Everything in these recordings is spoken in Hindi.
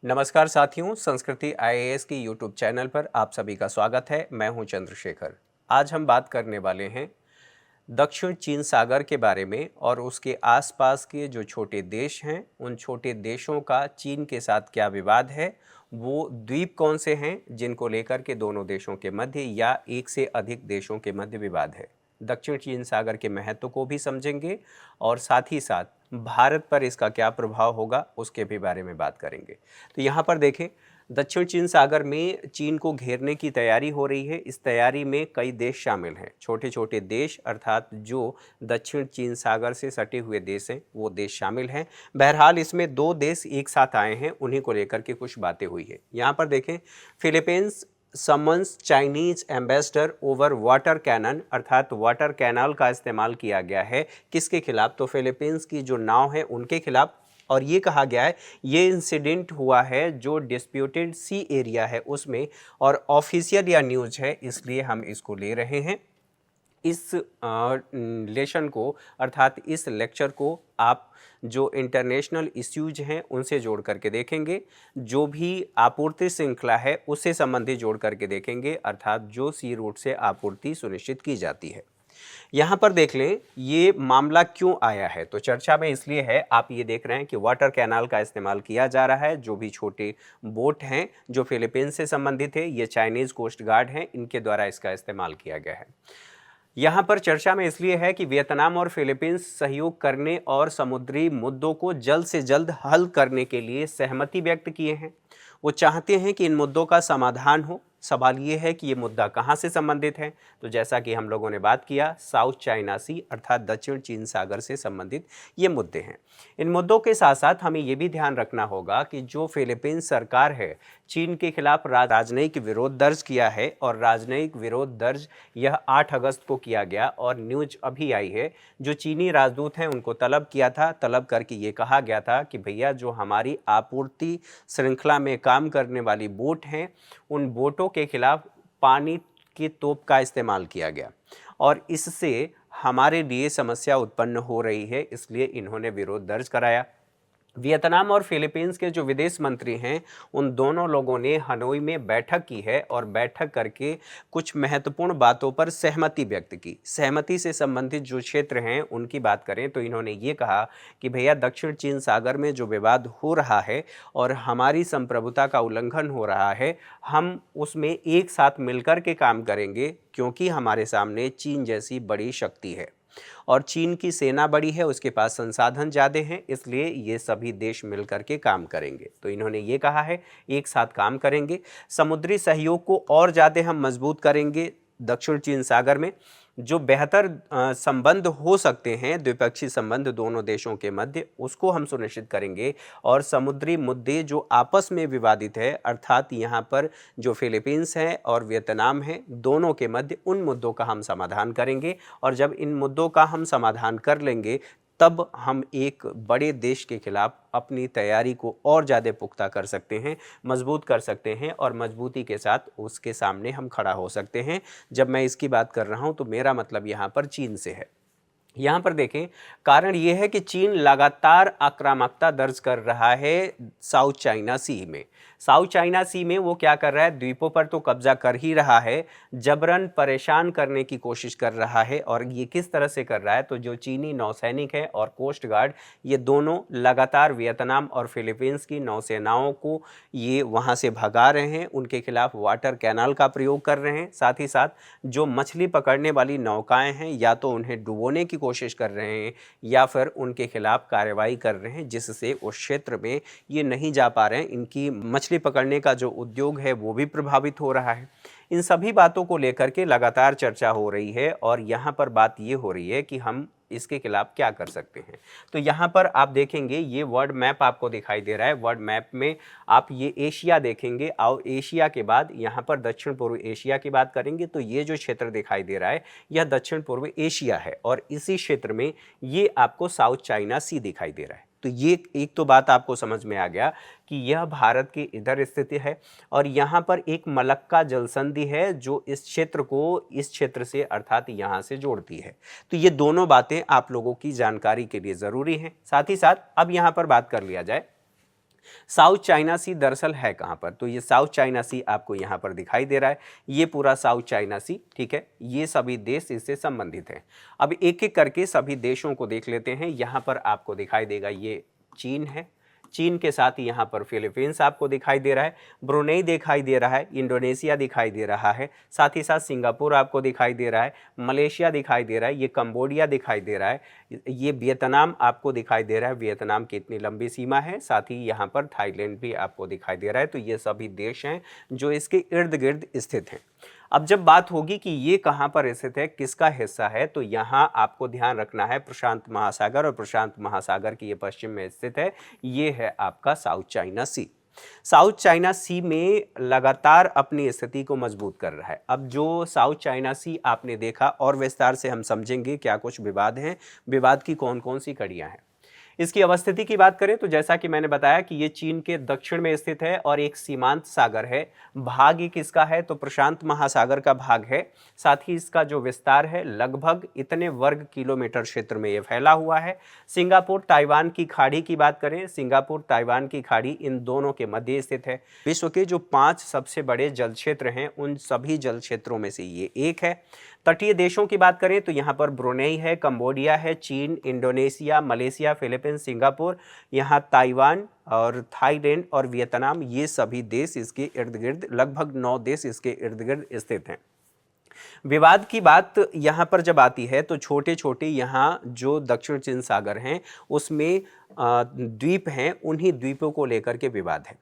नमस्कार साथियों, संस्कृति आईएएस की यूट्यूब चैनल पर आप सभी का स्वागत है। मैं हूं चंद्रशेखर। आज हम बात करने वाले हैं दक्षिण चीन सागर के बारे में और उसके आसपास के जो छोटे देश हैं, उन छोटे देशों का चीन के साथ क्या विवाद है, वो द्वीप कौन से हैं जिनको लेकर के दोनों देशों के मध्य या एक से अधिक देशों के मध्य विवाद है। दक्षिण चीन सागर के महत्व को भी समझेंगे और साथ ही साथ भारत पर इसका क्या प्रभाव होगा उसके भी बारे में बात करेंगे। तो यहाँ पर देखें, दक्षिण चीन सागर में चीन को घेरने की तैयारी हो रही है। इस तैयारी में कई देश शामिल हैं, छोटे छोटे देश अर्थात जो दक्षिण चीन सागर से सटे हुए देश हैं वो देश शामिल हैं। बहरहाल इसमें दो देश एक साथ आए हैं, उन्हीं को लेकर के कुछ बातें हुई है। यहाँ पर देखें, Philippines summons Chinese ambassador over water cannon अर्थात वाटर कैनाल का इस्तेमाल किया गया है। किसके खिलाफ? तो फिलीपींस की जो नाव है उनके खिलाफ। और ये कहा गया है ये इंसिडेंट हुआ है जो डिस्प्यूटेड सी एरिया है उसमें, और ऑफिशियल या न्यूज़ है इसलिए हम इसको ले रहे हैं। इस लेशन को अर्थात इस लेक्चर को आप जो इंटरनेशनल इश्यूज हैं उनसे जोड़ करके देखेंगे, जो भी आपूर्ति श्रृंखला है उससे संबंधित जोड़ करके देखेंगे, अर्थात जो सी रूट से आपूर्ति सुनिश्चित की जाती है। यहाँ पर देख लें ये मामला क्यों आया है। तो चर्चा में इसलिए है, आप ये देख रहे हैं कि वाटर कैनाल का इस्तेमाल किया जा रहा है। जो भी छोटे बोट हैं जो फिलीपींस से संबंधित है, ये चाइनीज़ कोस्ट गार्ड हैं, इनके द्वारा इसका इस्तेमाल किया गया है। यहाँ पर चर्चा में इसलिए है कि वियतनाम और फिलीपींस सहयोग करने और समुद्री मुद्दों को जल्द से जल्द हल करने के लिए सहमति व्यक्त किए हैं। वो चाहते हैं कि इन मुद्दों का समाधान हो। सवाल ये है कि ये मुद्दा कहाँ से संबंधित है। तो जैसा कि हम लोगों ने बात किया, साउथ चाइना सी अर्थात दक्षिण चीन सागर से संबंधित ये मुद्दे हैं। इन मुद्दों के साथ साथ हमें ये भी ध्यान रखना होगा कि जो फिलीपींस सरकार है चीन के खिलाफ राजनयिक विरोध दर्ज किया है, और राजनयिक विरोध दर्ज यह 8 अगस्त को किया गया। और न्यूज अभी आई है, जो चीनी राजदूत हैं उनको तलब किया था, तलब करके ये कहा गया था कि भैया जो हमारी आपूर्ति श्रृंखला में काम करने वाली बोट हैं उन बोटों के खिलाफ पानी की तोप का इस्तेमाल किया गया और इससे हमारे लिए समस्या उत्पन्न हो रही है, इसलिए इन्होंने विरोध दर्ज कराया। वियतनाम और फिलीपींस के जो विदेश मंत्री हैं उन दोनों लोगों ने हनोई में बैठक की है और बैठक करके कुछ महत्वपूर्ण बातों पर सहमति व्यक्त की। सहमति से संबंधित जो क्षेत्र हैं उनकी बात करें तो इन्होंने ये कहा कि भैया दक्षिण चीन सागर में जो विवाद हो रहा है और हमारी संप्रभुता का उल्लंघन हो रहा है, हम उसमें एक साथ मिलकर के काम करेंगे, क्योंकि हमारे सामने चीन जैसी बड़ी शक्ति है और चीन की सेना बड़ी है, उसके पास संसाधन ज़्यादा हैं, इसलिए ये सभी देश मिलकर के काम करेंगे। तो इन्होंने ये कहा है एक साथ काम करेंगे। समुद्री सहयोग को और ज़्यादा हम मजबूत करेंगे। दक्षिण चीन सागर में जो बेहतर संबंध हो सकते हैं, द्विपक्षीय संबंध दोनों देशों के मध्य, उसको हम सुनिश्चित करेंगे। और समुद्री मुद्दे जो आपस में विवादित है, अर्थात यहाँ पर जो फिलीपींस है और वियतनाम है, दोनों के मध्य उन मुद्दों का हम समाधान करेंगे। और जब इन मुद्दों का हम समाधान कर लेंगे तब हम एक बड़े देश के खिलाफ अपनी तैयारी को और ज़्यादा पुख्ता कर सकते हैं, मजबूत कर सकते हैं, और मजबूती के साथ उसके सामने हम खड़ा हो सकते हैं। जब मैं इसकी बात कर रहा हूं तो मेरा मतलब यहाँ पर चीन से है। यहाँ पर देखें, कारण यह है कि चीन लगातार आक्रामकता दर्ज कर रहा है साउथ चाइना सी में। साउथ चाइना सी में वो क्या कर रहा है? द्वीपों पर तो कब्जा कर ही रहा है, जबरन परेशान करने की कोशिश कर रहा है। और ये किस तरह से कर रहा है? तो जो चीनी नौसैनिक है और कोस्ट गार्ड, ये दोनों लगातार वियतनाम और फिलीपींस की नौसेनाओं को ये वहाँ से भगा रहे हैं, उनके खिलाफ वाटर कैनाल का प्रयोग कर रहे हैं। साथ ही साथ जो मछली पकड़ने वाली नौकाएं हैं, या तो उन्हें डुबोने की कोशिश कर रहे हैं या फिर उनके खिलाफ कार्रवाई कर रहे हैं, जिससे उस क्षेत्र में ये नहीं जा पा रहे हैं। इनकी मछली पकड़ने का जो उद्योग है वो भी प्रभावित हो रहा है। इन सभी बातों को लेकर के लगातार चर्चा हो रही है और यहाँ पर बात ये हो रही है कि हम इसके खिलाफ क्या कर सकते हैं। तो यहाँ पर आप देखेंगे ये वर्ल्ड मैप आपको दिखाई दे रहा है। वर्ल्ड मैप में आप ये एशिया देखेंगे और एशिया के बाद यहाँ पर दक्षिण पूर्व एशिया की बात करेंगे तो ये जो क्षेत्र दिखाई दे रहा है यह दक्षिण पूर्व एशिया है, और इसी क्षेत्र में ये आपको साउथ चाइना सी दिखाई दे रहा है। तो ये एक तो बात आपको समझ में आ गया कि यह भारत के इधर स्थिति है, और यहाँ पर एक मलक्का जलसंधि है जो इस क्षेत्र को इस क्षेत्र से अर्थात यहाँ से जोड़ती है। तो ये दोनों बातें आप लोगों की जानकारी के लिए ज़रूरी हैं। साथ ही साथ अब यहाँ पर बात कर लिया जाए साउथ चाइना सी दरअसल है कहाँ पर, तो ये साउथ चाइना सी आपको यहाँ पर दिखाई दे रहा है, ये पूरा साउथ चाइना सी, ठीक है। ये सभी देश इससे संबंधित हैं। अब एक एक करके सभी देशों को देख लेते हैं। यहाँ पर आपको दिखाई देगा ये चीन है, चीन के साथ ही यहाँ पर फिलीपींस आपको दिखाई दे रहा है, ब्रुनेई दिखाई दे रहा है, इंडोनेशिया दिखाई दे रहा है, साथ ही साथ सिंगापुर आपको दिखाई दे रहा है, मलेशिया दिखाई दे रहा है, ये कंबोडिया दिखाई दे रहा है, ये वियतनाम आपको दिखाई दे रहा है, वियतनाम की इतनी लंबी सीमा है, साथ ही यहाँ पर थाईलैंड भी आपको दिखाई दे रहा है। तो ये सभी देश हैं जो इसके इर्द गिर्द स्थित हैं। अब जब बात होगी कि ये कहाँ पर स्थित है, किसका हिस्सा है, तो यहाँ आपको ध्यान रखना है प्रशांत महासागर, और प्रशांत महासागर की ये पश्चिम में स्थित है, ये है आपका साउथ चाइना सी। साउथ चाइना सी में लगातार अपनी स्थिति को मजबूत कर रहा है। अब जो साउथ चाइना सी आपने देखा, और विस्तार से हम समझेंगे क्या कुछ विवाद हैं, विवाद की कौन कौन सी कड़ियाँ हैं। इसकी अवस्थिति की बात करें तो जैसा कि मैंने बताया कि ये चीन के दक्षिण में स्थित है और एक सीमांत सागर है। भाग ये किसका है, तो प्रशांत महासागर का भाग है। साथ ही इसका जो विस्तार है लगभग इतने वर्ग किलोमीटर क्षेत्र में ये फैला हुआ है। सिंगापुर ताइवान की खाड़ी की बात करें, सिंगापुर ताइवान की खाड़ी इन दोनों के मध्य स्थित है। विश्व के जो 5 सबसे बड़े जल क्षेत्र हैं उन सभी जल क्षेत्रों में से ये एक है। तटीय देशों की बात करें तो यहाँ पर ब्रुनेई है, कंबोडिया है, चीन, इंडोनेशिया, मलेशिया, फिलीपींस, सिंगापुर, यहाँ ताइवान और थाईलैंड और वियतनाम, ये सभी देश इसके इर्द गिर्द, लगभग 9 देश इसके इर्द गिर्द स्थित हैं। विवाद की बात यहाँ पर जब आती है तो छोटे छोटे यहाँ जो दक्षिण चीन सागर हैं उसमें द्वीप हैं, उन्हीं द्वीपों को लेकर के विवाद है।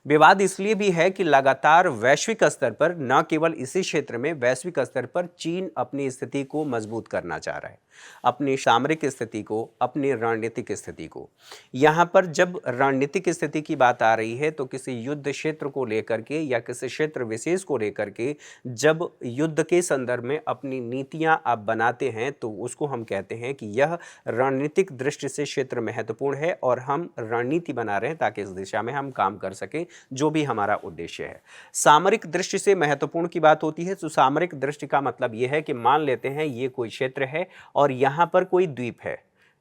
विवाद इसलिए भी है कि लगातार वैश्विक स्तर पर, न केवल इसी क्षेत्र में, वैश्विक स्तर पर चीन अपनी स्थिति को मजबूत करना चाह रहा है, अपनी सामरिक स्थिति को, अपनी रणनीतिक स्थिति को। यहाँ पर जब रणनीतिक स्थिति की बात आ रही है तो किसी युद्ध क्षेत्र को लेकर के या किसी क्षेत्र विशेष को लेकर के जब युद्ध के संदर्भ में अपनी नीतियां आप बनाते हैं तो उसको हम कहते हैं कि यह रणनीतिक दृष्टि से क्षेत्र महत्वपूर्ण है और हम रणनीति बना रहे हैं ताकि इस दिशा में हम काम कर सकें, जो भी हमारा उद्देश्य है। सामरिक दृष्टि से महत्वपूर्ण की बात होती है तो सामरिक दृष्टि का मतलब यह है कि मान लेते हैं ये कोई क्षेत्र है और यहाँ पर कोई द्वीप है,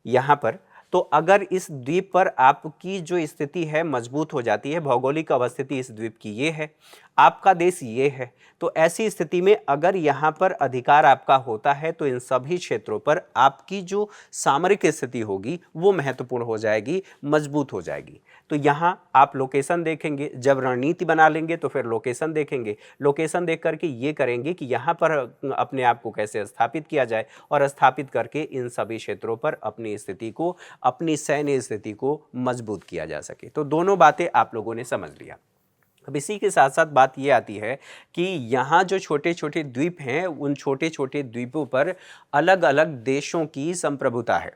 यहाँ पर, तो अगर इस द्वीप पर आपकी जो स्थिति है मजबूत हो जाती है, भौगोलिक अवस्थिति इस द्वीप की ये है, आपका देश ये है, तो ऐसी स्थिति में अगर यहाँ पर अधिकार आपका होता है तो इन सभी क्षेत्रों पर आपकी जो सामरिक स्थिति होगी वो महत्वपूर्ण हो जाएगी, मजबूत हो जाएगी। तो यहाँ आप लोकेशन देखेंगे, जब रणनीति बना लेंगे तो फिर लोकेशन देखेंगे, लोकेशन देख करके ये करेंगे कि यहाँ पर अपने आप को कैसे स्थापित किया जाए और स्थापित करके इन सभी क्षेत्रों पर अपनी स्थिति को, अपनी सैन्य स्थिति को मजबूत किया जा सके। तो दोनों बातें आप लोगों ने समझ लिया। अब इसी के साथ साथ बात ये आती है कि यहाँ जो छोटे छोटे द्वीप हैं उन छोटे छोटे द्वीपों पर अलग अलग देशों की संप्रभुता है।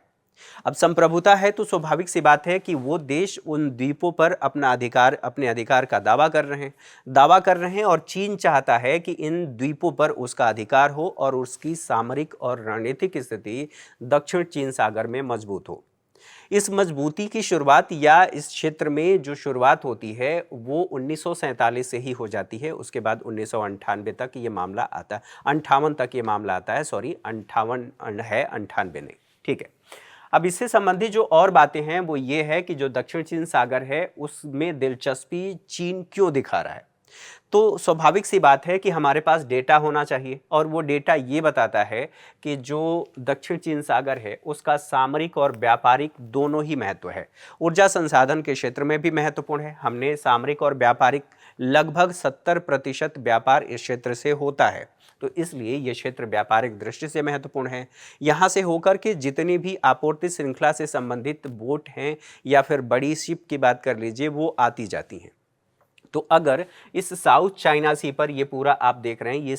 अब संप्रभुता है तो स्वाभाविक सी बात है कि वो देश उन द्वीपों पर अपने अधिकार का दावा कर रहे हैं और चीन चाहता है कि इन द्वीपों पर उसका अधिकार हो और उसकी सामरिक और रणनीतिक स्थिति दक्षिण चीन सागर में मजबूत हो। इस मजबूती की शुरुआत या इस क्षेत्र में जो शुरुआत होती है वो 1947 से ही हो जाती है। उसके बाद 1998 तक ये मामला आता है, 58 तक ये मामला आता है, सॉरी 58 है, 98 नहीं, ठीक है। अब इससे संबंधित जो और बातें हैं वो ये है कि जो दक्षिण चीन सागर है उसमें दिलचस्पी चीन क्यों दिखा रहा है। तो स्वाभाविक सी बात है कि हमारे पास डेटा होना चाहिए और वो डेटा ये बताता है कि जो दक्षिण चीन सागर है उसका सामरिक और व्यापारिक दोनों ही महत्व है। ऊर्जा संसाधन के क्षेत्र में भी महत्वपूर्ण है। हमने सामरिक और व्यापारिक लगभग 70% व्यापार इस क्षेत्र से होता है, तो इसलिए ये क्षेत्र व्यापारिक दृष्टि से महत्वपूर्ण है। यहाँ से होकर के जितनी भी आपूर्ति श्रृंखला से संबंधित बोट हैं या फिर बड़ी शिप की बात कर लीजिए वो आती जाती हैं। तो अगर इस साउथ चाइना सी पर, ये पूरा आप देख रहे हैं, ये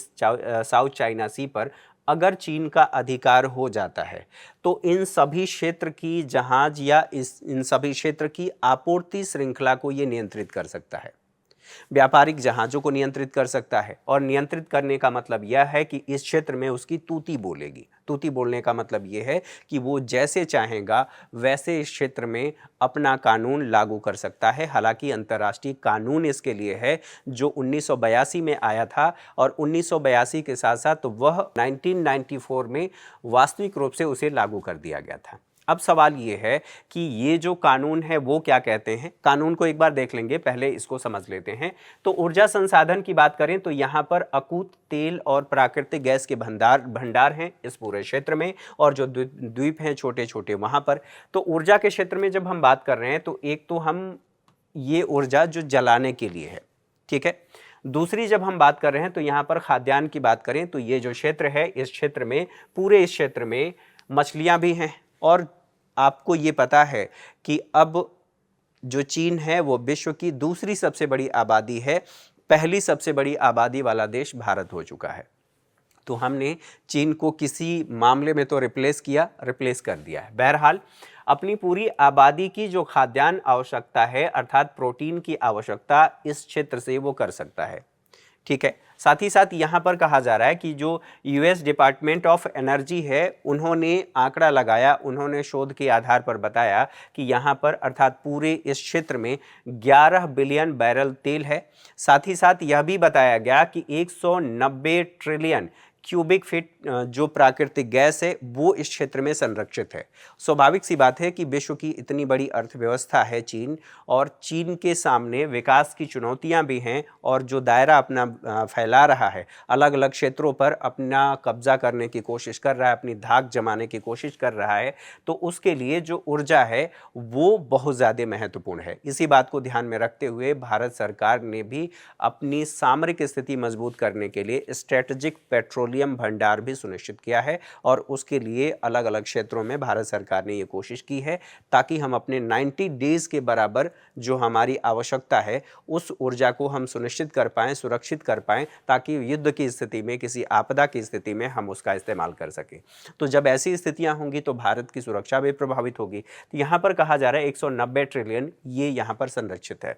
साउथ चाइना सी पर अगर चीन का अधिकार हो जाता है तो इन सभी क्षेत्र की जहाज या इन सभी क्षेत्र की आपूर्ति श्रृंखला को ये नियंत्रित कर सकता है, व्यापारिक जहाज़ों को नियंत्रित कर सकता है। और नियंत्रित करने का मतलब यह है कि इस क्षेत्र में उसकी तूती बोलेगी। तूती बोलने का मतलब यह है कि वो जैसे चाहेगा वैसे इस क्षेत्र में अपना कानून लागू कर सकता है। हालांकि अंतर्राष्ट्रीय कानून इसके लिए है जो 1982 में आया था और 1982 के साथ साथ वह 1994 में वास्तविक रूप से उसे लागू कर दिया गया था। अब सवाल ये है कि ये जो कानून है वो क्या कहते हैं। कानून को एक बार देख लेंगे, पहले इसको समझ लेते हैं। तो ऊर्जा संसाधन की बात करें तो यहाँ पर अकूत तेल और प्राकृतिक गैस के भंडार हैं इस पूरे क्षेत्र में, और जो द्वीप हैं छोटे छोटे वहाँ पर। तो ऊर्जा के क्षेत्र में जब हम बात कर रहे हैं तो एक तो हम ये ऊर्जा जो जलाने के लिए है, ठीक है। दूसरी जब हम बात कर रहे हैं तो यहाँ पर खाद्यान्न की बात करें तो ये जो क्षेत्र है, इस क्षेत्र में, पूरे इस क्षेत्र में मछलियाँ भी हैं। और आपको ये पता है कि अब जो चीन है वो विश्व की दूसरी सबसे बड़ी आबादी है, पहली सबसे बड़ी आबादी वाला देश भारत हो चुका है। तो हमने चीन को किसी मामले में तो रिप्लेस कर दिया है। बहरहाल अपनी पूरी आबादी की जो खाद्यान्न आवश्यकता है, अर्थात प्रोटीन की आवश्यकता, इस क्षेत्र से वो कर सकता है, ठीक है। साथ ही साथ यहाँ पर कहा जा रहा है कि जो यूएस डिपार्टमेंट ऑफ एनर्जी है, उन्होंने आंकड़ा लगाया, उन्होंने शोध के आधार पर बताया कि यहाँ पर अर्थात पूरे इस क्षेत्र में 11 बिलियन बैरल तेल है। साथ ही साथ यह भी बताया गया कि 190 ट्रिलियन क्यूबिक फीट जो प्राकृतिक गैस है वो इस क्षेत्र में संरक्षित है। स्वाभाविक सी बात है कि विश्व की इतनी बड़ी अर्थव्यवस्था है चीन, और चीन के सामने विकास की चुनौतियां भी हैं, और जो दायरा अपना फैला रहा है, अलग अलग क्षेत्रों पर अपना कब्जा करने की कोशिश कर रहा है, अपनी धाक जमाने की कोशिश कर रहा है, तो उसके लिए जो ऊर्जा है वो बहुत ज़्यादा महत्वपूर्ण है। इसी बात को ध्यान में रखते हुए भारत सरकार ने भी अपनी सामरिक स्थिति मजबूत करने के लिए स्ट्रेटेजिक पेट्रोलियम भंडार भी सुनिश्चित किया है, और उसके लिए अलग अलग क्षेत्रों में भारत सरकार ने ये कोशिश की है ताकि हम अपने 90 डेज के बराबर जो हमारी आवश्यकता है उस ऊर्जा को हम सुनिश्चित कर पाएं, सुरक्षित कर पाएं, ताकि युद्ध की स्थिति में, किसी आपदा की स्थिति में हम उसका इस्तेमाल कर सकें। तो जब ऐसी स्थितियां होंगी तो भारत की सुरक्षा भी प्रभावित होगी। तो यहाँ पर कहा जा रहा है 190 ट्रिलियन ये यहाँ पर संरक्षित है।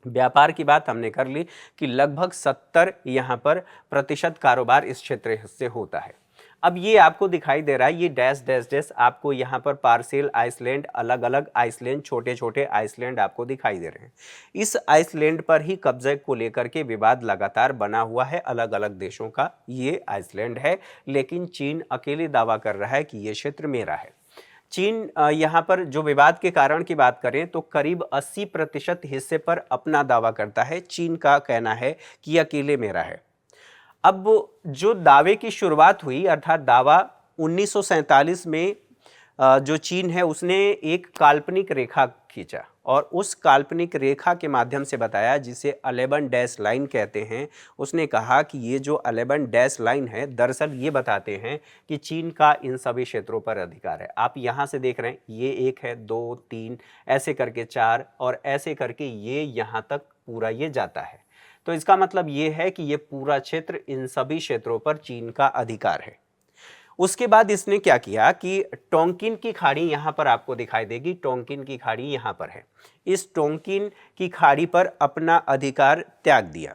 व्यापार की बात हमने कर ली कि लगभग 70 यहाँ पर प्रतिशत कारोबार इस क्षेत्र से होता है। अब ये आपको दिखाई दे रहा है, ये डैश डैश डैश आपको यहाँ पर पार्शियल आइसलैंड, अलग अलग आइसलैंड, छोटे छोटे आइसलैंड आपको दिखाई दे रहे हैं। इस आइसलैंड पर ही कब्जे को लेकर के विवाद लगातार बना हुआ है, अलग अलग देशों का ये आइसलैंड है, लेकिन चीन अकेले दावा कर रहा है कि ये क्षेत्र मेरा है। चीन यहाँ पर जो विवाद के कारण की बात करें तो करीब 80% हिस्से पर अपना दावा करता है। चीन का कहना है कि अकेले मेरा है। अब जो दावे की शुरुआत हुई, अर्थात दावा 1947 में जो चीन है उसने एक काल्पनिक रेखा खींचा, और उस काल्पनिक रेखा के माध्यम से बताया, जिसे 11 डैश लाइन कहते हैं। उसने कहा कि ये जो 11 डैश लाइन है, दरअसल ये बताते हैं कि चीन का इन सभी क्षेत्रों पर अधिकार है। आप यहाँ से देख रहे हैं, ये 1 है, 2, 3, ऐसे करके 4, और ऐसे करके ये यहाँ तक पूरा ये जाता है। तो इसका मतलब ये है कि ये पूरा क्षेत्र, इन सभी क्षेत्रों पर चीन का अधिकार है। उसके बाद इसने क्या किया कि टोंकिन की खाड़ी यहाँ पर आपको दिखाई देगी, टोंकिन की खाड़ी यहाँ पर है। इस टोंकिन की खाड़ी पर अपना अधिकार त्याग दिया।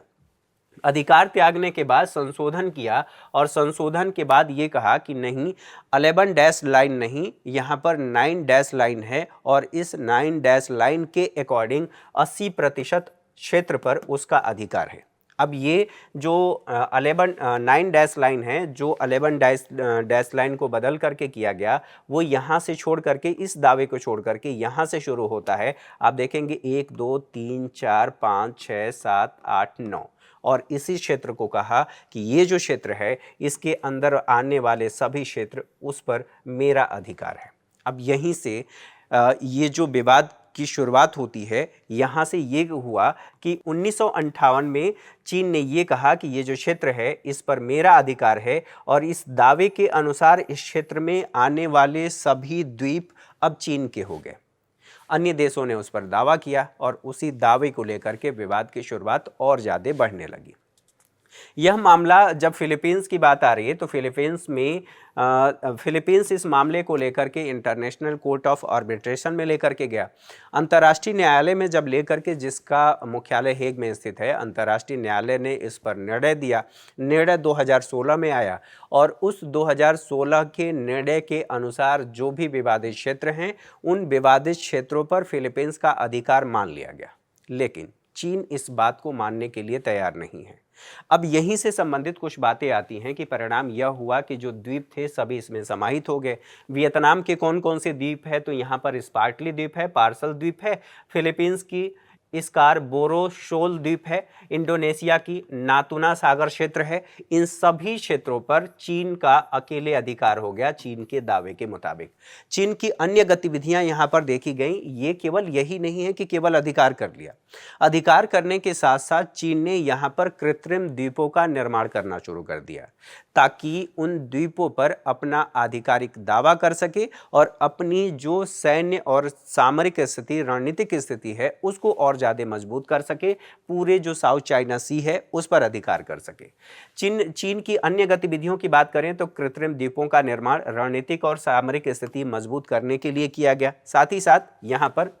अधिकार त्यागने के बाद संशोधन किया, और संशोधन के बाद ये कहा कि नहीं, 11 डैश लाइन नहीं, यहाँ पर 9 डैश लाइन है, और इस 9 डैश लाइन के अकॉर्डिंग 80% क्षेत्र पर उसका अधिकार है। अब ये जो 9 डैश लाइन है, जो 11 डैश लाइन को बदल करके किया गया, वो यहाँ से छोड़ करके, इस दावे को छोड़ करके यहाँ से शुरू होता है। आप देखेंगे 1, 2, 3, 4, 5, 6, 7, 8, 9, और इसी क्षेत्र को कहा कि ये जो क्षेत्र है, इसके अंदर आने वाले सभी क्षेत्र, उस पर मेरा अधिकार है। अब यहीं से ये जो विवाद की शुरुआत होती है, यहाँ से ये हुआ कि 1958 में चीन ने ये कहा कि ये जो क्षेत्र है इस पर मेरा अधिकार है, और इस दावे के अनुसार इस क्षेत्र में आने वाले सभी द्वीप अब चीन के हो गए। अन्य देशों ने उस पर दावा किया, और उसी दावे को लेकर के विवाद की शुरुआत और ज़्यादा बढ़ने लगी। यह मामला जब फिलीपींस की बात आ रही है तो फिलीपींस इस मामले को लेकर के इंटरनेशनल कोर्ट ऑफ आर्बिट्रेशन में लेकर के गया, अंतर्राष्ट्रीय न्यायालय में जब लेकर के, जिसका मुख्यालय हेग में स्थित है। अंतर्राष्ट्रीय न्यायालय ने इस पर निर्णय दिया। निर्णय 2016 में आया, और उस 2016 के निर्णय के अनुसार जो भी विवादित क्षेत्र हैं, उन विवादित क्षेत्रों पर फिलीपींस का अधिकार मान लिया गया। लेकिन चीन इस बात को मानने के लिए तैयार नहीं है। अब यहीं से संबंधित कुछ बातें आती हैं कि परिणाम यह हुआ कि जो द्वीप थे सभी इसमें समाहित हो गए। वियतनाम के कौन कौन से द्वीप है, तो यहाँ पर स्पार्टली द्वीप है, पार्सल द्वीप है, फिलीपींस की स्कारबोरो शोल द्वीप है, इंडोनेशिया की नातुना सागर क्षेत्र है। इन सभी क्षेत्रों पर चीन का अकेले अधिकार हो गया चीन के दावे के मुताबिक। चीन की अन्य गतिविधियां यहां पर देखी गई। ये केवल यही नहीं है कि केवल अधिकार कर लिया, अधिकार करने के साथ साथ चीन ने यहां पर कृत्रिम द्वीपों का निर्माण करना शुरू कर दिया ताकि उन द्वीपों पर अपना आधिकारिक दावा कर सके और अपनी जो सैन्य और सामरिक स्थिति, रणनीतिक स्थिति है, उसको और ज़्यादा मजबूत कर सके, पूरे जो साउथ चाइना सी है उस पर अधिकार कर सके। चीन की अन्य गतिविधियों की बात करें तो कृत्रिम द्वीपों का निर्माण रणनीतिक और सामरिक स्थिति मजबूत करने के लिए किया गया। साथ ही साथ यहाँ पर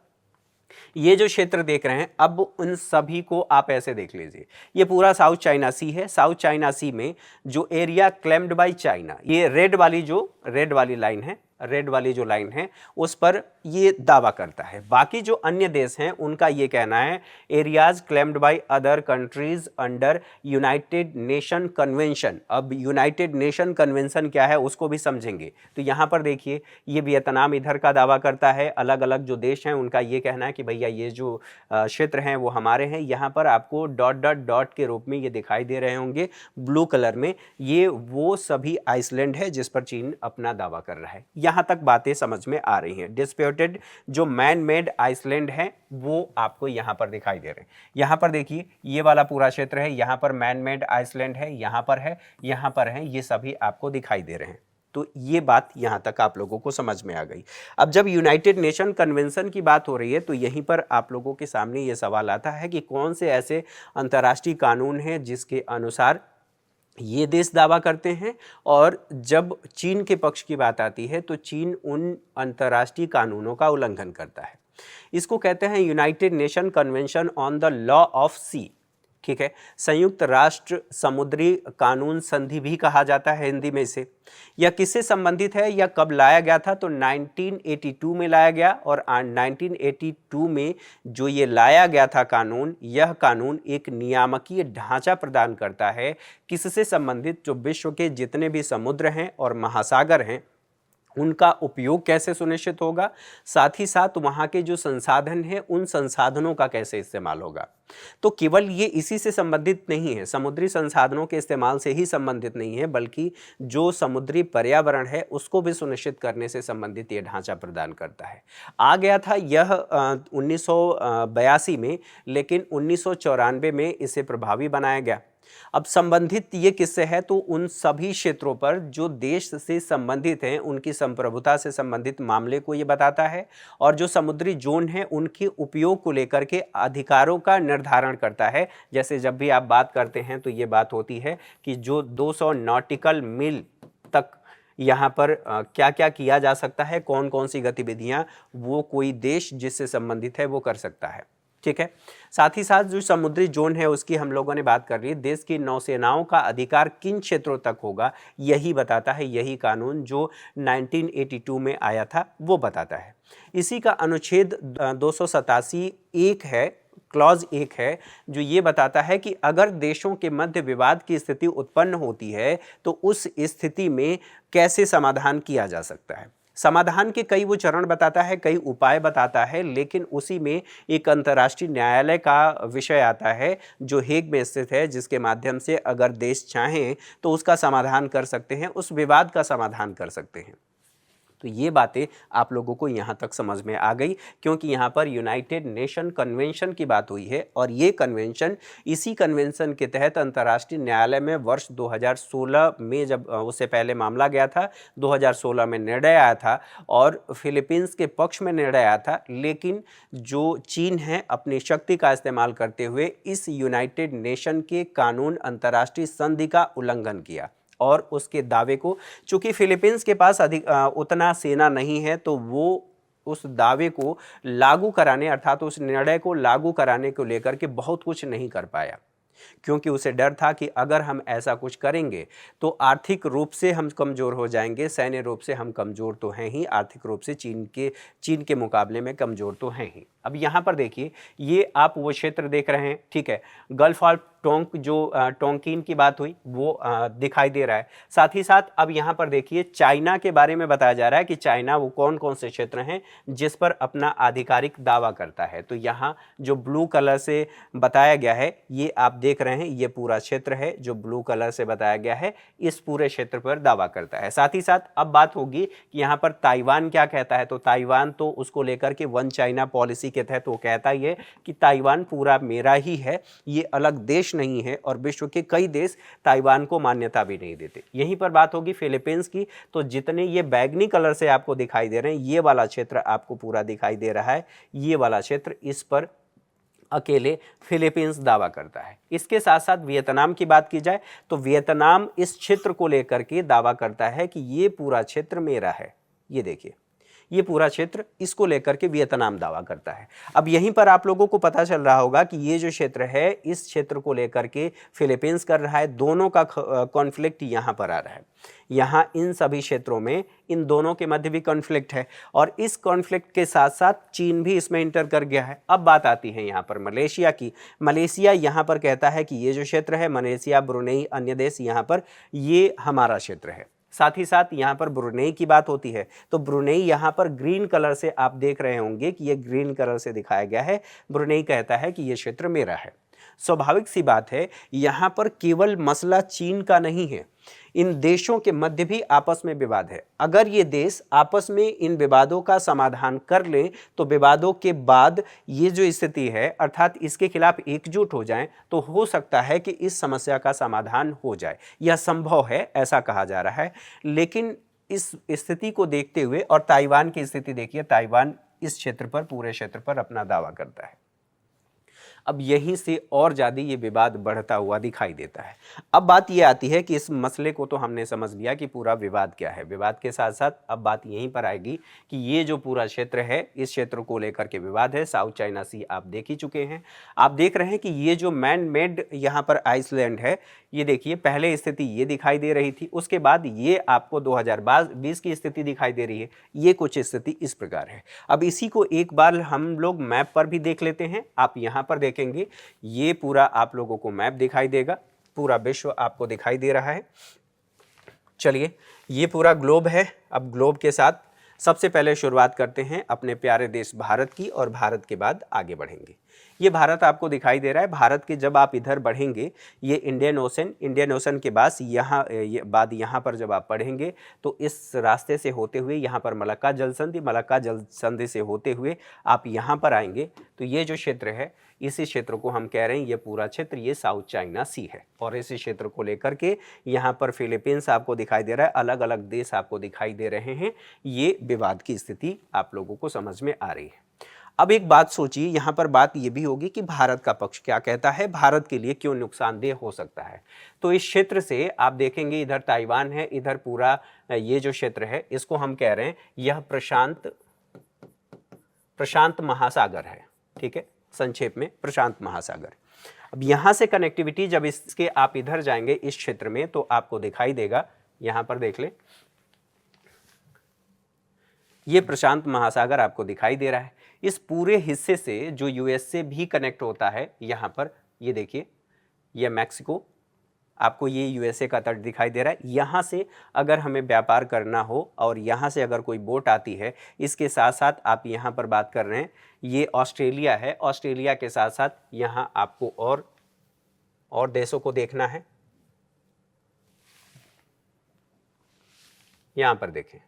ये जो क्षेत्र देख रहे हैं, अब उन सभी को आप ऐसे देख लीजिए, ये पूरा साउथ चाइना सी है। साउथ चाइना सी में जो एरिया क्लेम्ड बाय चाइना, ये रेड वाली लाइन है, रेड वाली जो लाइन है उस पर ये दावा करता है। बाकी जो अन्य देश हैं उनका ये कहना है areas claimed by other countries under United Nation convention. अब यूनाइटेड नेशन कन्वेंशन क्या है उसको भी समझेंगे। तो यहाँ पर देखिए, ये वियतनाम इधर का दावा करता है, अलग अलग जो देश हैं उनका ये कहना है कि भैया ये जो क्षेत्र हैं वो हमारे हैं। यहाँ पर आपको डॉट डॉट डॉट के रूप में ये दिखाई दे रहे होंगे ब्लू कलर में, ये वो सभी आइसलैंड है जिस पर चीन अपना दावा कर रहा है। यहां तक बातें समझ में आ रही हैं। डिस्प्यूटेड जो मैन मेड आइसलैंड है वो आपको यहां पर दिखाई दे रहे हैं। यहां पर देखिए, ये वाला पूरा क्षेत्र है, यहां पर मैन मेड आइसलैंड है, यहां पर है, यहां पर है, ये सभी आपको दिखाई दे रहे हैं। तो ये बात यहां तक आप लोगों को समझ में आ गई। अब जब यूनाइटेड नेशन कन्वेंशन की बात हो रही है तो यहीं पर आप लोगों के सामने ये सवाल आता है कि कौन से ऐसे अंतर्राष्ट्रीय कानून हैं जिसके अनुसार ये देश दावा करते हैं। और जब चीन के पक्ष की बात आती है तो चीन उन अंतर्राष्ट्रीय कानूनों का उल्लंघन करता है। इसको कहते हैं United Nation Convention on the Law of Sea, ठीक है, संयुक्त राष्ट्र समुद्री कानून संधि भी कहा जाता है हिंदी में इसे। यह किससे संबंधित है या कब लाया गया था, तो 1982 में लाया गया। और 1982 में जो ये लाया गया था कानून, यह कानून एक नियामकीय ढांचा प्रदान करता है किससे संबंधित, जो विश्व के जितने भी समुद्र हैं और महासागर हैं उनका उपयोग कैसे सुनिश्चित होगा, साथ ही साथ वहाँ के जो संसाधन हैं उन संसाधनों का कैसे इस्तेमाल होगा। तो केवल ये इसी से संबंधित नहीं है, समुद्री संसाधनों के इस्तेमाल से ही संबंधित नहीं है, बल्कि जो समुद्री पर्यावरण है उसको भी सुनिश्चित करने से संबंधित ये ढांचा प्रदान करता है। आ गया था यह 1982 में, लेकिन 1994 में इसे प्रभावी बनाया गया। अब संबंधित ये किससे है, तो उन सभी क्षेत्रों पर जो देश से संबंधित हैं उनकी संप्रभुता से संबंधित मामले को ये बताता है। और जो समुद्री जोन है उनके उपयोग को लेकर के अधिकारों का निर्धारण करता है। जैसे जब भी आप बात करते हैं तो ये बात होती है कि जो 200 नॉटिकल मील तक यहाँ पर क्या क्या किया जा सकता है, कौन कौन सी गतिविधियाँ वो कोई देश जिससे संबंधित है वो कर सकता है, ठीक है। साथ ही साथ जो समुद्री जोन है उसकी हम लोगों ने बात कर रही है, देश की नौसेनाओं का अधिकार किन क्षेत्रों तक होगा यही बताता है, यही कानून जो 1982 में आया था वो बताता है। इसी का अनुच्छेद 287 एक है, क्लॉज एक है, जो ये बताता है कि अगर देशों के मध्य विवाद की स्थिति उत्पन्न होती है तो उस स्थिति में कैसे समाधान किया जा सकता है। समाधान के कई वो चरण बताता है, कई उपाय बताता है, लेकिन उसी में एक अंतर्राष्ट्रीय न्यायालय का विषय आता है जो हेग में स्थित है, जिसके माध्यम से अगर देश चाहें तो उसका समाधान कर सकते हैं, उस विवाद का समाधान कर सकते हैं। तो ये बातें आप लोगों को यहाँ तक समझ में आ गई, क्योंकि यहाँ पर यूनाइटेड नेशन कन्वेंशन की बात हुई है। और ये कन्वेंशन, इसी कन्वेंशन के तहत अंतर्राष्ट्रीय न्यायालय में वर्ष 2016 में, जब उससे पहले मामला गया था, 2016 में निर्णय आया था और फिलीपींस के पक्ष में निर्णय आया था। लेकिन जो चीन है अपनी शक्ति का इस्तेमाल करते हुए इस यूनाइटेड नेशन के कानून, अंतर्राष्ट्रीय संधि का उल्लंघन किया और उसके दावे को, चूंकि फिलीपींस के पास उतना सेना नहीं है, तो वो उस दावे को लागू कराने, अर्थात उस निर्णय को लागू कराने को लेकर के बहुत कुछ नहीं कर पाया, क्योंकि उसे डर था कि अगर हम ऐसा कुछ करेंगे तो आर्थिक रूप से हम कमज़ोर हो जाएंगे, सैन्य रूप से हम कमज़ोर तो हैं ही, आर्थिक रूप से चीन के मुकाबले में कमज़ोर तो हैं ही। अब यहाँ पर देखिए, ये आप वो क्षेत्र देख रहे हैं, ठीक है, गल्फ ऑफ टोंक जो टोंकिन की बात हुई वो दिखाई दे रहा है। साथ ही साथ अब यहाँ पर देखिए चाइना के बारे में बताया जा रहा है कि चाइना वो कौन कौन से क्षेत्र हैं जिस पर अपना आधिकारिक दावा करता है। तो यहाँ जो ब्लू कलर से बताया गया है ये आप देख रहे हैं, ये पूरा क्षेत्र है जो ब्लू कलर से बताया गया है, इस पूरे क्षेत्र पर दावा करता है। साथ ही साथ अब बात होगी कि यहाँ पर ताइवान क्या कहता है। तो ताइवान तो उसको लेकर के वन चाइना पॉलिसी के तहत वो कहता ही है कि ताइवान पूरा मेरा ही है, ये अलग देश नहीं है, और विश्व के कई देश ताइवान को मान्यता भी नहीं देते। यहीं पर बात होगी फिलीपींस की। तो जितने ये बैगनी कलर से आपको दिखाई दे रहे हैं ये वाला क्षेत्र आपको पूरा दिखाई दे रहा है, ये वाला क्षेत्र, इस पर अकेले फिलीपींस दावा करता है। इसके साथ साथ वियतनाम की बात की जाए तो वियतनाम इस क्षेत्र को लेकर के दावा करता है कि ये पूरा क्षेत्र मेरा है। ये देखिए ये पूरा क्षेत्र, इसको लेकर के वियतनाम दावा करता है। अब यहीं पर आप लोगों को पता चल रहा होगा कि ये जो क्षेत्र है इस क्षेत्र को लेकर के फिलीपींस कर रहा है, दोनों का कॉन्फ्लिक्ट यहाँ पर आ रहा है। यहाँ इन सभी क्षेत्रों में इन दोनों के मध्य भी कॉन्फ्लिक्ट है, और इस कॉन्फ्लिक्ट के साथ साथ चीन भी इसमें इंटर कर गया है। अब बात आती है यहाँ पर मलेशिया की। मलेशिया यहाँ पर कहता है कि ये जो क्षेत्र है, मलेशिया, ब्रुनेई, अन्य देश, यहाँ पर ये हमारा क्षेत्र है। साथ ही साथ यहाँ पर ब्रुनेई की बात होती है तो ब्रुनेई यहाँ पर ग्रीन कलर से आप देख रहे होंगे कि ये ग्रीन कलर से दिखाया गया है। ब्रुनेई कहता है कि ये क्षेत्र मेरा है। स्वाभाविक सी बात है, यहाँ पर केवल मसला चीन का नहीं है, इन देशों के मध्य भी आपस में विवाद है। अगर ये देश आपस में इन विवादों का समाधान कर लें तो विवादों के बाद ये जो स्थिति है अर्थात इसके खिलाफ एकजुट हो जाएं तो हो सकता है कि इस समस्या का समाधान हो जाए। यह संभव है, ऐसा कहा जा रहा है। लेकिन इस स्थिति को देखते हुए, और ताइवान की स्थिति देखिए, ताइवान इस क्षेत्र पर, पूरे क्षेत्र पर अपना दावा करता है। अब यहीं से और ज़्यादा ये विवाद बढ़ता हुआ दिखाई देता है। अब बात ये आती है कि इस मसले को तो हमने समझ लिया कि पूरा विवाद क्या है। विवाद के साथ साथ अब बात यहीं पर आएगी कि ये जो पूरा क्षेत्र है, इस क्षेत्र को लेकर के विवाद है। साउथ चाइना सी आप देख ही चुके हैं। आप देख रहे हैं कि ये जो मैन मेड यहाँ पर आइसलैंड है, ये देखिए पहले स्थिति ये दिखाई दे रही थी, उसके बाद ये आपको 2020 की स्थिति दिखाई दे रही है। ये कुछ स्थिति इस प्रकार है। अब इसी को एक बार हम लोग मैप पर भी देख लेते हैं। आप यहाँ पर देखेंगे ये पूरा आप लोगों को मैप दिखाई देगा, पूरा विश्व आपको दिखाई दे रहा है। चलिए ये पूरा ग्लोब है। अब ग्लोब के साथ सबसे पहले शुरुआत करते हैं अपने प्यारे देश भारत की, और भारत के बाद आगे बढ़ेंगे। ये भारत आपको दिखाई दे रहा है। भारत के जब आप इधर बढ़ेंगे, ये इंडियन ओशन के बाद यहाँ पर जब आप पढ़ेंगे तो इस रास्ते से होते हुए यहाँ पर मलक्का जल संधि से होते हुए आप यहाँ पर आएंगे तो ये जो क्षेत्र है, इसी क्षेत्र को हम कह रहे हैं, ये पूरा क्षेत्र ये साउथ चाइना सी है। और इसी क्षेत्र को लेकर के यहाँ पर फिलीपींस आपको दिखाई दे रहा है, अलग अलग देश आपको दिखाई दे रहे हैं। ये विवाद की स्थिति आप लोगों को समझ में आ रही है। अब एक बात सोचिए, यहाँ पर बात ये भी होगी कि भारत का पक्ष क्या कहता है, भारत के लिए क्यों नुकसानदेह हो सकता है। तो इस क्षेत्र से आप देखेंगे इधर ताइवान है, इधर पूरा ये जो क्षेत्र है इसको हम कह रहे हैं यह प्रशांत महासागर है। ठीक है, संक्षेप में प्रशांत महासागर। अब यहाँ से कनेक्टिविटी जब इसके आप इधर जाएंगे इस क्षेत्र में तो आपको दिखाई देगा, यहाँ पर देख ले, ये प्रशांत महासागर आपको दिखाई दे रहा है। इस पूरे हिस्से से जो यूएस से भी कनेक्ट होता है, यहाँ पर ये देखिए, ये मैक्सिको, आपको ये यूएसए का तट दिखाई दे रहा है। यहाँ से अगर हमें व्यापार करना हो और यहाँ से अगर कोई बोट आती है, इसके साथ साथ आप यहाँ पर बात कर रहे हैं ये ऑस्ट्रेलिया है। ऑस्ट्रेलिया के साथ साथ यहाँ आपको और देशों को देखना है। यहाँ पर देखें,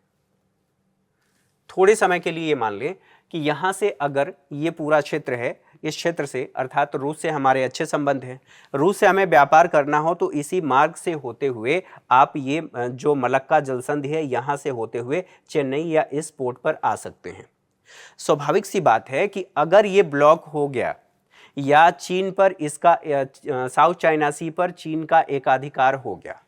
थोड़े समय के लिए ये मान लें कि यहाँ से अगर ये पूरा क्षेत्र है, इस क्षेत्र से अर्थात रूस से हमारे अच्छे संबंध हैं, रूस से हमें व्यापार करना हो तो इसी मार्ग से होते हुए आप ये जो मलक्का जलसंधि है यहाँ से होते हुए चेन्नई या इस पोर्ट पर आ सकते हैं। स्वाभाविक सी बात है कि अगर ये ब्लॉक हो गया या चीन पर इसका साउथ चाइना सी पर चीन का एकाधिकार हो गया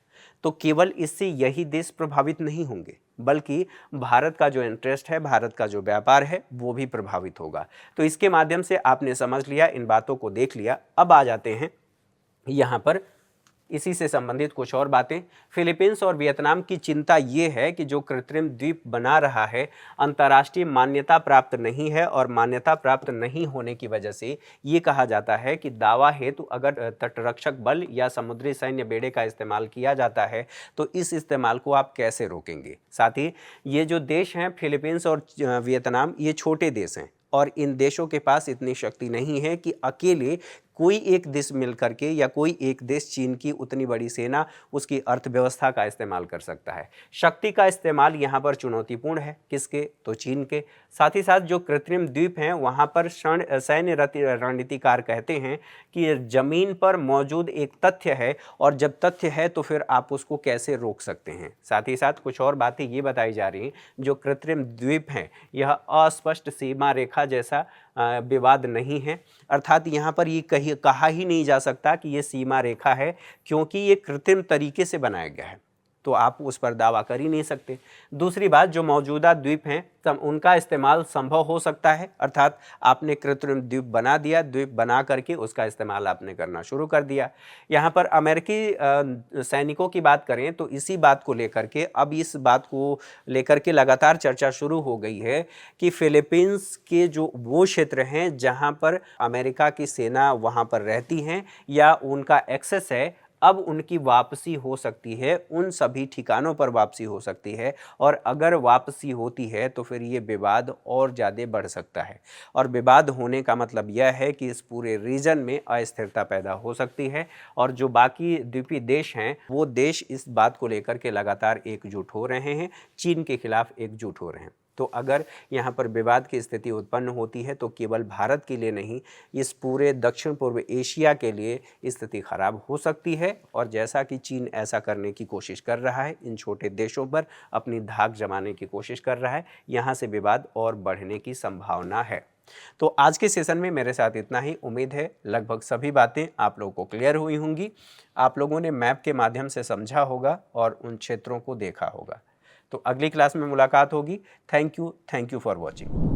तो केवल इससे यही देश प्रभावित नहीं होंगे बल्कि भारत का जो इंटरेस्ट है, भारत का जो व्यापार है वो भी प्रभावित होगा। तो इसके माध्यम से आपने समझ लिया, इन बातों को देख लिया। अब आ जाते हैं यहाँ पर इसी से संबंधित कुछ और बातें। फिलीपींस और वियतनाम की चिंता ये है कि जो कृत्रिम द्वीप बना रहा है अंतर्राष्ट्रीय मान्यता प्राप्त नहीं है, और मान्यता प्राप्त नहीं होने की वजह से ये कहा जाता है कि दावा हेतु अगर तटरक्षक बल या समुद्री सैन्य बेड़े का इस्तेमाल किया जाता है तो इस इस्तेमाल को आप कैसे रोकेंगे। साथ ही ये जो देश हैं फिलीपींस और वियतनाम, ये छोटे देश हैं और इन देशों के पास इतनी शक्ति नहीं है कि अकेले कोई एक देश मिल करके या कोई एक देश चीन की उतनी बड़ी सेना, उसकी अर्थव्यवस्था का इस्तेमाल कर सकता है। शक्ति का इस्तेमाल यहाँ पर चुनौतीपूर्ण है, किसके, तो चीन के। साथ ही साथ जो कृत्रिम द्वीप हैं वहाँ पर सैन्य रणनीतिकार कहते हैं कि जमीन पर मौजूद एक तथ्य है और जब तथ्य है तो फिर आप उसको कैसे रोक सकते हैं। साथ ही साथ कुछ और बातें ये बताई जा रही हैं, जो कृत्रिम द्वीप हैं यह अस्पष्ट सीमा रेखा जैसा विवाद नहीं है, अर्थात यहाँ पर ये कहा ही नहीं जा सकता कि ये सीमा रेखा है, क्योंकि ये कृत्रिम तरीके से बनाया गया है, तो आप उस पर दावा कर ही नहीं सकते। दूसरी बात, जो मौजूदा द्वीप हैं तब उनका इस्तेमाल संभव हो सकता है, अर्थात आपने कृत्रिम द्वीप बना दिया, द्वीप बना करके उसका इस्तेमाल आपने करना शुरू कर दिया। यहाँ पर अमेरिकी सैनिकों की बात करें तो इसी बात को लेकर के, अब इस बात को लेकर के लगातार चर्चा शुरू हो गई है कि फिलीपींस के जो वो क्षेत्र हैं जहाँ पर अमेरिका की सेना वहाँ पर रहती हैं या उनका एक्सेस है, अब उनकी वापसी हो सकती है, उन सभी ठिकानों पर वापसी हो सकती है, और अगर वापसी होती है तो फिर ये विवाद और ज़्यादा बढ़ सकता है। और विवाद होने का मतलब यह है कि इस पूरे रीजन में अस्थिरता पैदा हो सकती है, और जो बाकी द्वीपीय देश हैं वो देश इस बात को लेकर के लगातार एकजुट हो रहे हैं, चीन के खिलाफ एकजुट हो रहे हैं। तो अगर यहाँ पर विवाद की स्थिति उत्पन्न होती है तो केवल भारत के लिए नहीं, इस पूरे दक्षिण पूर्व एशिया के लिए स्थिति खराब हो सकती है। और जैसा कि चीन ऐसा करने की कोशिश कर रहा है, इन छोटे देशों पर अपनी धाक जमाने की कोशिश कर रहा है, यहाँ से विवाद और बढ़ने की संभावना है। तो आज के सेशन में मेरे साथ इतना ही। उम्मीद है लगभग सभी बातें आप लोगों को क्लियर हुई होंगी, आप लोगों ने मैप के माध्यम से समझा होगा और उन क्षेत्रों को देखा होगा। तो अगली क्लास में मुलाकात होगी। Thank you for watching.